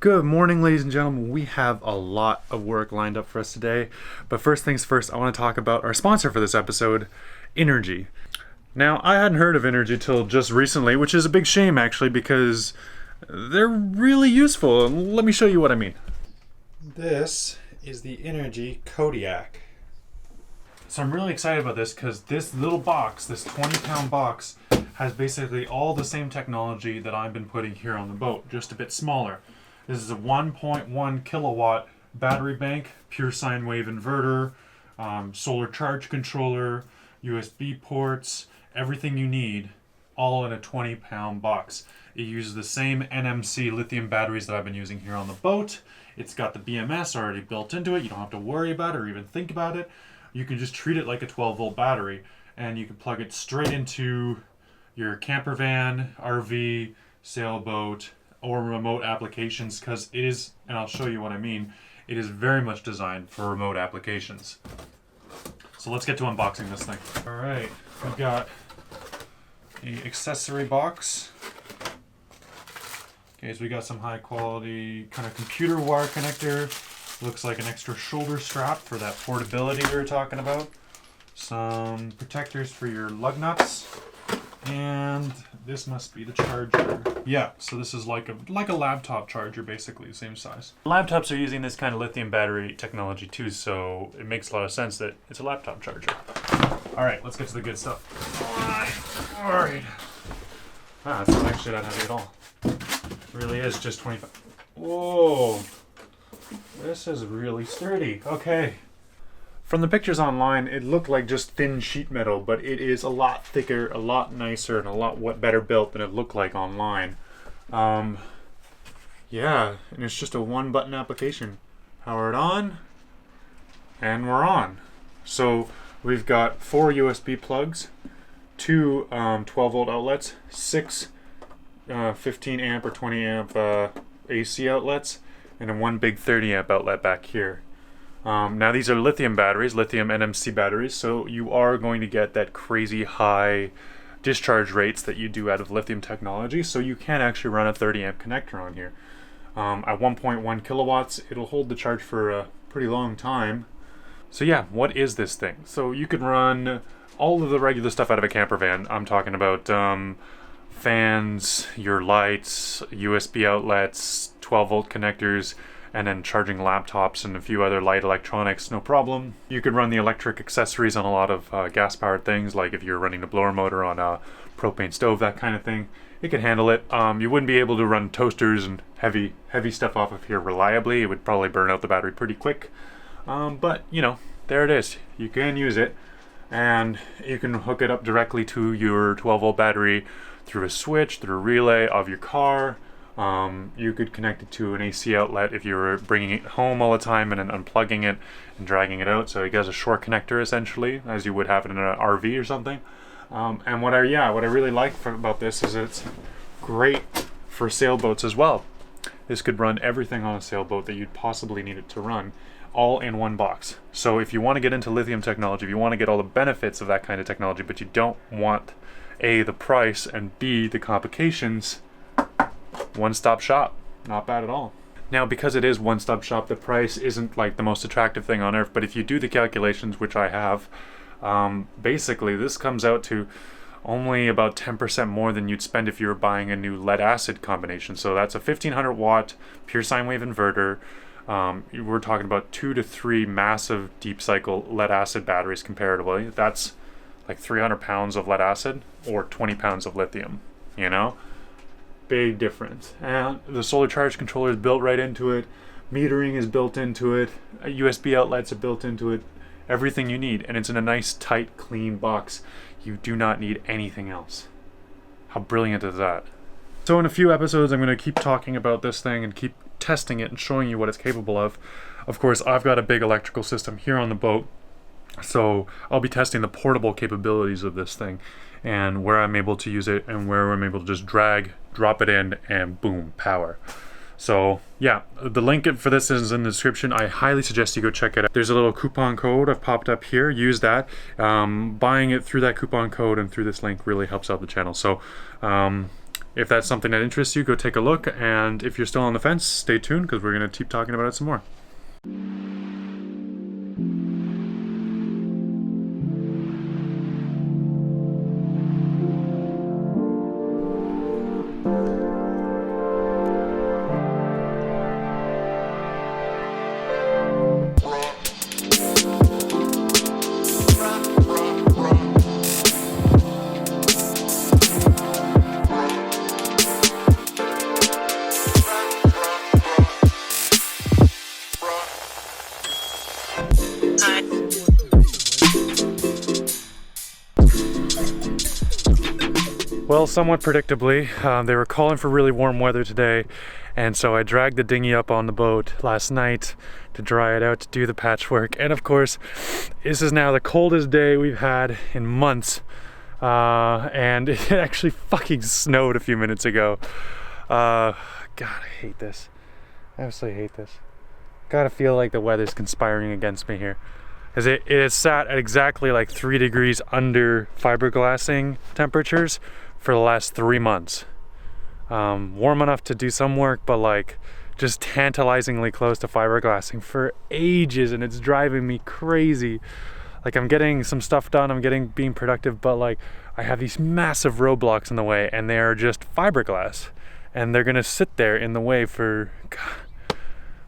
Good morning, ladies and gentlemen. We have a lot of work lined up for us today. But first things first, I want to talk about our sponsor for this episode, Inergy. Now, I hadn't heard of Inergy till just recently, which is a big shame actually, because they're really useful. Let me show you what I mean. This is the Inergy Kodiak. So I'm really excited about this because this little box, this 20-pound box, has basically all the same technology that I've been putting here on the boat, just a bit smaller. This is a 1.1 kilowatt battery bank, pure sine wave inverter, solar charge controller, USB ports, everything you need, all in a 20-pound box. It uses the same NMC lithium batteries that I've been using here on the boat. It's got the BMS already built into it. You don't have to worry about it or even think about it. You can just treat it like a 12-volt battery, and you can plug it straight into your camper van, RV, sailboat, or remote applications, because it is, and I'll show you what I mean, it is very much designed for remote applications. So let's get to unboxing this thing. All right, we've got the accessory box. Okay, so we got some high quality kind of computer wire connector. Looks like an extra shoulder strap for that portability we were talking about. Some protectors for your lug nuts. And this must be the charger. Yeah, so this is like a laptop charger, basically the same size. Laptops are using this kind of lithium battery technology too, so it makes a lot of sense that it's a laptop charger. All right, let's get to the good stuff. All right. Ah, it's not actually that heavy at all. It really is just 25. Whoa, this is really sturdy. Okay. From the pictures online, it looked like just thin sheet metal, but it is a lot thicker, a lot nicer, and a lot better built than it looked like online. Yeah, and it's just a one-button application. Power it on, and we're on. So we've got 4 USB plugs, 2 12-volt outlets, 6 15 amp or 20 amp AC outlets, and then 1 big 30 amp outlet back here. Now these are lithium batteries, lithium NMC batteries, so you are going to get that crazy high discharge rates that you do out of lithium technology, so you can actually run a 30 amp connector on here. At 1.1 kilowatts, it'll hold the charge for a pretty long time. So yeah, what is this thing? So you can run all of the regular stuff out of a camper van. I'm talking about fans, your lights, USB outlets, 12-volt connectors, and then charging laptops and a few other light electronics, no problem. You could run the electric accessories on a lot of gas-powered things, like if you're running a blower motor on a propane stove, that kind of thing. It can handle it. You wouldn't be able to run toasters and heavy stuff off of here reliably. It would probably burn out the battery pretty quick. But, you know, there it is. You can use it, and you can hook it up directly to your 12-volt battery through a switch, through a relay of your car. You could connect it to an AC outlet if you were bringing it home all the time and then unplugging it and dragging it out. So it has a short connector essentially, as you would have it in an RV or something. And what I really like about this is it's great for sailboats as well. This could run everything on a sailboat that you'd possibly need it to run, all in one box. So if you want to get into lithium technology, if you want to get all the benefits of that kind of technology, but you don't want A, the price, and B, the complications, one-stop shop. Not bad at all. Now, because it is one-stop shop, the price isn't like the most attractive thing on earth, but if you do the calculations, which I have, basically this comes out to only about 10% more than you'd spend if you were buying a new lead-acid combination. So that's a 1500 watt pure sine wave inverter. We're talking about 2 to 3 massive deep cycle lead-acid batteries comparatively. That's like 300 pounds of lead-acid or 20 pounds of lithium, you know? Big difference. And the solar charge controller is built right into it. Metering is built into it. USB outlets are built into it. Everything you need, and it's in a nice, tight, clean box. You do not need anything else. How brilliant is that? So in a few episodes, I'm going to keep talking about this thing and keep testing it and showing you what it's capable of. Of course, I've got a big electrical system here on the boat, so I'll be testing the portable capabilities of this thing and where I'm able to use it and where I'm able to just drag, drop it in, and boom, power. So yeah, the link for this is in the description. I highly suggest you go check it out. There's a little coupon code I've popped up here. Use that. Buying it through that coupon code and through this link really helps out the channel. So if that's something that interests you, go take a look, and if you're still on the fence, stay tuned because we're going to keep talking about it some more. Well, somewhat predictably, they were calling for really warm weather today, and so I dragged the dinghy up on the boat last night to dry it out, to do the patchwork. And of course, this is now the coldest day we've had in months, and it actually fucking snowed a few minutes ago. God, I hate this. I absolutely hate this. Gotta feel like the weather's conspiring against me here. Because it is sat at exactly like 3 degrees under fiberglassing temperatures for the last 3 months. Warm enough to do some work, but like just tantalizingly close to fiberglassing for ages, and it's driving me crazy. Like, I'm getting some stuff done, I'm being productive, but like I have these massive roadblocks in the way, and they are just fiberglass, and they're gonna sit there in the way for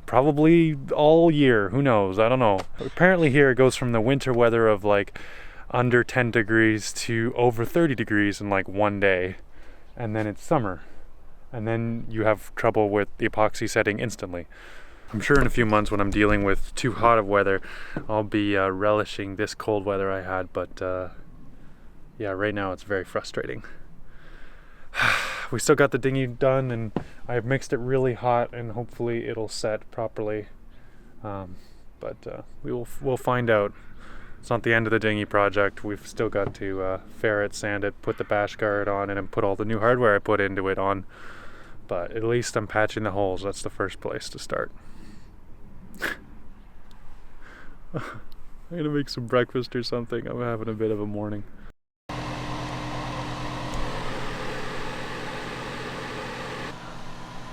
probably all year. Who knows? I don't know. Apparently here it goes from the winter weather of like under 10 degrees to over 30 degrees in like one day, and then it's summer, and then you have trouble with the epoxy setting instantly. I'm sure in a few months when I'm dealing with too hot of weather, I'll be relishing this cold weather I had, but yeah, right now it's very frustrating. We still got the dinghy done, and I've mixed it really hot, and hopefully it'll set properly, but we'll find out. It's not the end of the dinghy project. We've still got to ferret, sand it, put the bash guard on, and then put all the new hardware I put into it on. But at least I'm patching the holes. That's the first place to start. I'm gonna make some breakfast or something. I'm having a bit of a morning.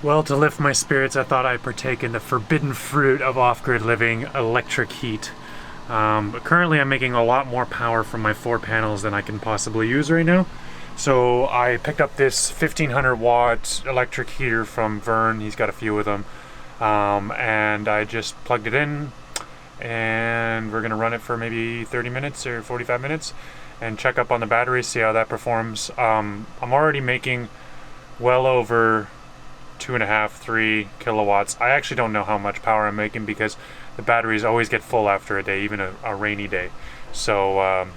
Well, to lift my spirits, I thought I'd partake in the forbidden fruit of off-grid living, electric heat. But currently I'm making a lot more power from my 4 panels than I can possibly use right now. So I picked up this 1500 watt electric heater from Vern. He's got a few of them. And I just plugged it in, and we're gonna run it for maybe 30 minutes or 45 minutes and check up on the battery, see how that performs. I'm already making well over 2.5, 3 kilowatts. I actually don't know how much power I'm making because the batteries always get full after a day, even a rainy day. So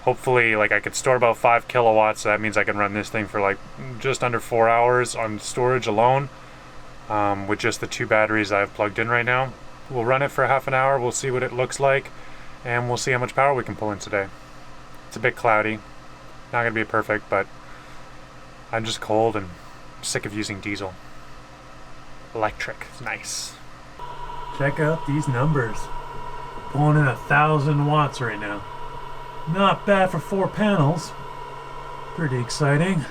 hopefully, like, I could store about 5 kilowatts. So that means I can run this thing for like just under 4 hours on storage alone, with just the 2 batteries I have plugged in right now. We'll run it for half an hour. We'll see what it looks like, and we'll see how much power we can pull in today. It's a bit cloudy, not gonna be perfect, but I'm just cold and sick of using diesel. Electric is nice. Check out these numbers. Pulling in 1,000 watts right now. Not bad for 4 panels. Pretty exciting.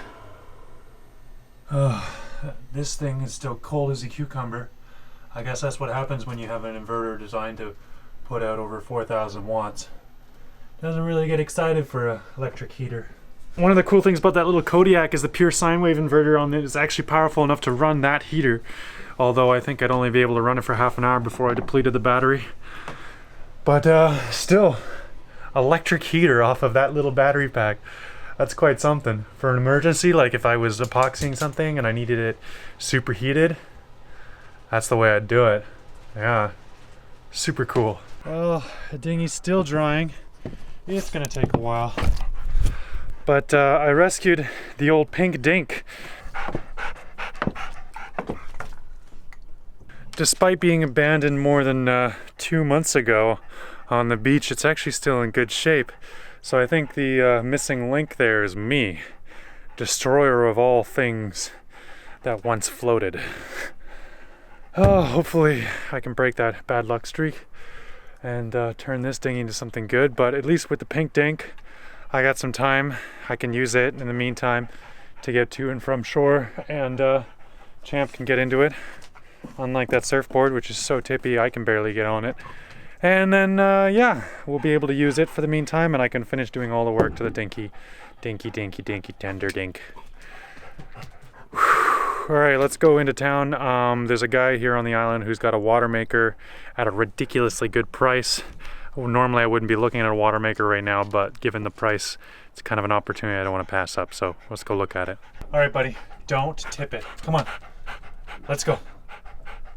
This thing is still cold as a cucumber. I guess that's what happens when you have an inverter designed to put out over 4,000 watts. Doesn't really get excited for an electric heater. One of the cool things about that little Kodiak is the pure sine wave inverter on it is actually powerful enough to run that heater. Although I think I'd only be able to run it for half an hour before I depleted the battery. But still, electric heater off of that little battery pack. That's quite something. For an emergency, like if I was epoxying something and I needed it superheated, that's the way I'd do it. Yeah, super cool. Well, the dinghy's still drying. It's gonna take a while. But I rescued the old pink dink. Despite being abandoned more than 2 months ago on the beach, it's actually still in good shape. So I think the missing link there is me, destroyer of all things that once floated. Oh, hopefully I can break that bad luck streak and turn this dinghy into something good. But at least with the pink dink, I got some time. I can use it in the meantime to get to and from shore, and Champ can get into it. Unlike that surfboard, which is so tippy, I can barely get on it. And then, yeah, we'll be able to use it for the meantime, and I can finish doing all the work to the dinky, tender dink. All right, let's go into town. There's a guy here on the island who's got a water maker at a ridiculously good price. Normally I wouldn't be looking at a water maker right now, but given the price, it's kind of an opportunity I don't want to pass up, so let's go look at it. All right, buddy, don't tip it. Come on, let's go.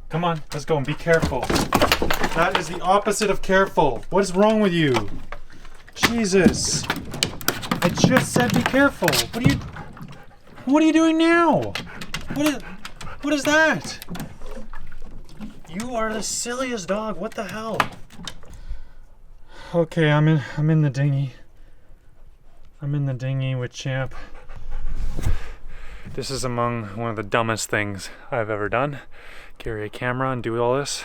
Come on, let's go and be careful. That is the opposite of careful. What is wrong with you? Jesus. I just said be careful. What are you doing now? What is that? You are the silliest dog. What the hell? Okay, I'm in the dinghy. I'm in the dinghy with Champ. This is among one of the dumbest things I've ever done. Carry a camera and do all this.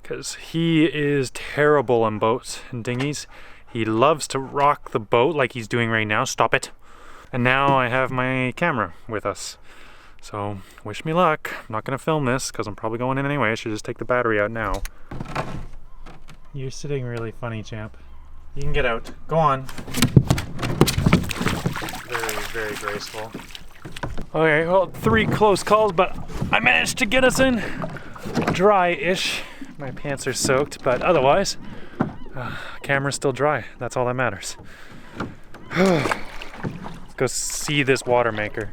Because he is terrible on boats and dinghies. He loves to rock the boat like he's doing right now. Stop it. And now I have my camera with us. So wish me luck. I'm not going to film this because I'm probably going in anyway. I should just take the battery out now. You're sitting really funny, Champ. You can get out. Go on. Very, very graceful. Okay, well, 3 close calls, but I managed to get us in dry-ish. My pants are soaked, but otherwise, camera's still dry. That's all that matters. Let's go see this water maker.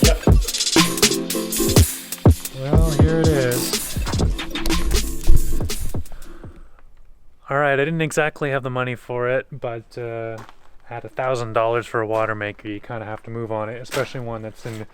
Yep. Well, here it is. All right, I didn't exactly have the money for it, but had $1,000 for a water maker. You kind of have to move on it, especially one that's in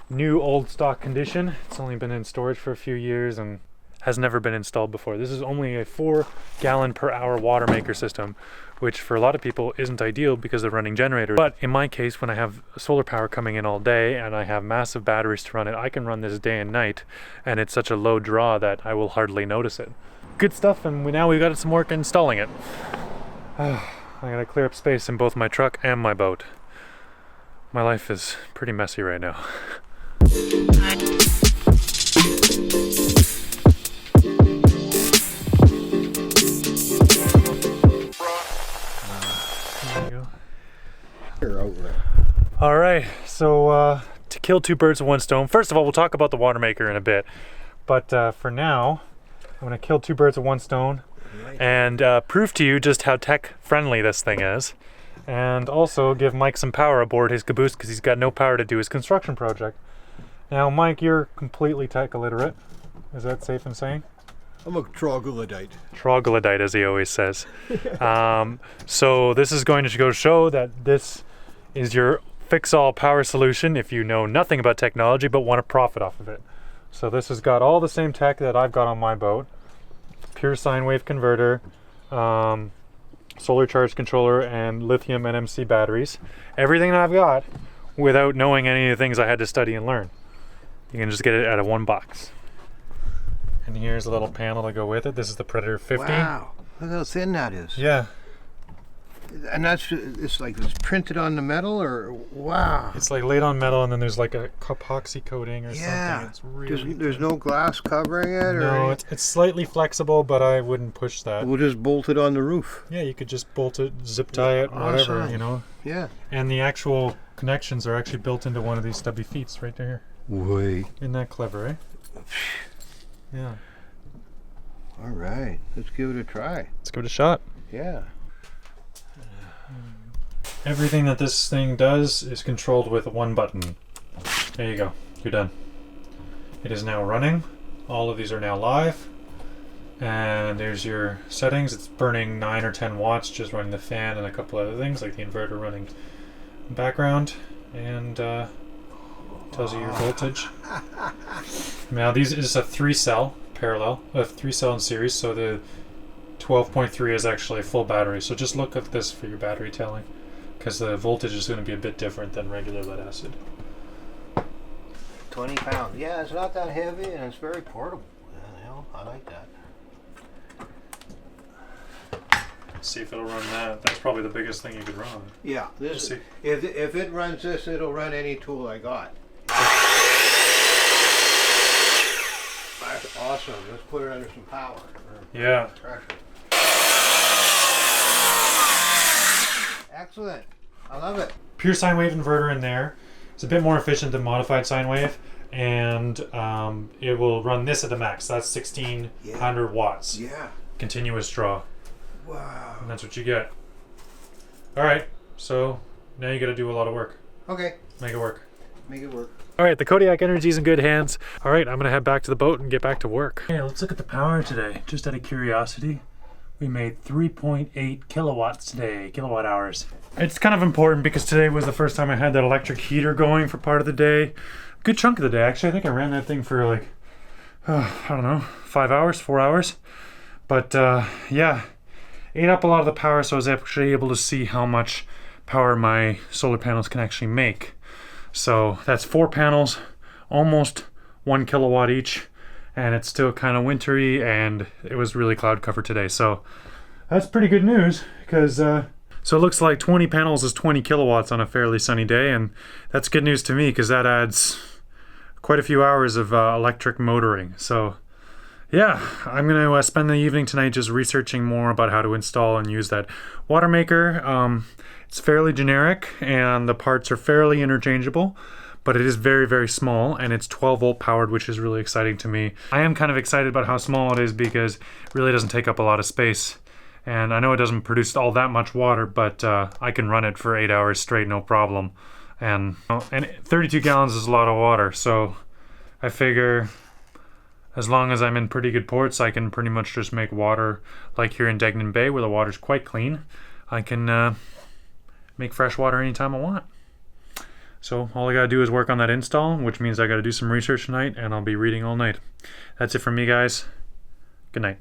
new old stock condition. It's only been in storage for a few years and has never been installed before. This is only a 4-gallon per hour water maker system, which for a lot of people isn't ideal because they're running generators. But in my case, when I have solar power coming in all day and I have massive batteries to run it, I can run this day and night, and it's such a low draw that I will hardly notice it. Good stuff, and now we've got some work installing it. I gotta clear up space in both my truck and my boat. My life is pretty messy right now. There you go. All right, so to kill 2 birds with 1 stone. First of all, we'll talk about the water maker in a bit, but for now, I'm gonna kill 2 birds with 1 stone and prove to you just how tech-friendly this thing is, and also give Mike some power aboard his caboose because he's got no power to do his construction project. Now, Mike, you're completely tech illiterate. Is that safe in saying? I'm a troglodyte. Troglodyte, as he always says. So this is going to go show that this is your fix-all power solution if you know nothing about technology but want to profit off of it. So this has got all the same tech that I've got on my boat. Pure sine wave converter, solar charge controller, and lithium NMC batteries. Everything that I've got without knowing any of the things I had to study and learn. You can just get it out of one box. And here's a little panel to go with it. This is the Predator 50. Wow, look how thin that is. Yeah. And it's like it's printed on the metal, or wow. It's like laid on metal, and then there's like a epoxy coating or something. It's really there's no glass covering it? No, it's slightly flexible, but I wouldn't push that. We'll just bolt it on the roof. Yeah, you could just bolt it, zip tie it, whatever, awesome. you know. Yeah. And the actual connections are actually built into one of these stubby feet right there. Wait. Isn't that clever, eh? Yeah. All right, let's give it a try. Let's give it a shot. Yeah. Everything that this thing does is controlled with 1 button. There you go. You're done. It is now running. All of these are now live. And there's your settings. It's burning 9 or 10 watts, just running the fan and a couple other things like the inverter running in background. And tells you your voltage. Now these is a 3-cell parallel, a 3-cell in series, so the 12.3 is actually a full battery. So just look at this for your battery telling, because the voltage is going to be a bit different than regular lead acid. 20 pounds. Yeah, it's not that heavy and it's very portable. Yeah, I like that. Let's see if it'll run that. That's probably the biggest thing you could run. Yeah, this if it runs this, it'll run any tool I got. That's awesome. Let's put it under some power. Yeah. Pressure. Excellent. I love it. Pure sine wave inverter in there. It's a bit more efficient than modified sine wave, and it will run this at the max. That's 1600 watts. Yeah. Continuous draw. Wow. And that's what you get. All right. So now you got to do a lot of work. Okay. Make it work. Make it work. All right, the Kodiak Energy's in good hands. All right, I'm gonna head back to the boat and get back to work. Okay, let's look at the power today. Just out of curiosity, we made 3.8 kilowatts today, kilowatt hours. It's kind of important because today was the first time I had that electric heater going for part of the day. Good chunk of the day, actually. I think I ran that thing for like, I don't know, 5 hours, 4 hours. But yeah, ate up a lot of the power, so I was actually able to see how much power my solar panels can actually make. So that's 4 panels, almost 1 kilowatt each, and it's still kind of wintry, and it was really cloud cover today. So that's pretty good news, because so it looks like 20 panels is 20 kilowatts on a fairly sunny day, and that's good news to me because that adds quite a few hours of electric motoring. So yeah, I'm going to spend the evening tonight just researching more about how to install and use that water maker. It's fairly generic and the parts are fairly interchangeable, but it is very, very small, and it's 12 volt powered, which is really exciting to me. I am kind of excited about how small it is because it really doesn't take up a lot of space. And I know it doesn't produce all that much water, but I can run it for 8 hours straight, no problem. And 32 gallons is a lot of water, so I figure as long as I'm in pretty good ports, I can pretty much just make water like here in Degnan Bay, where the water's quite clean. I can make fresh water anytime I want. So all I gotta do is work on that install, which means I gotta do some research tonight, and I'll be reading all night. That's it from me, guys. Good night.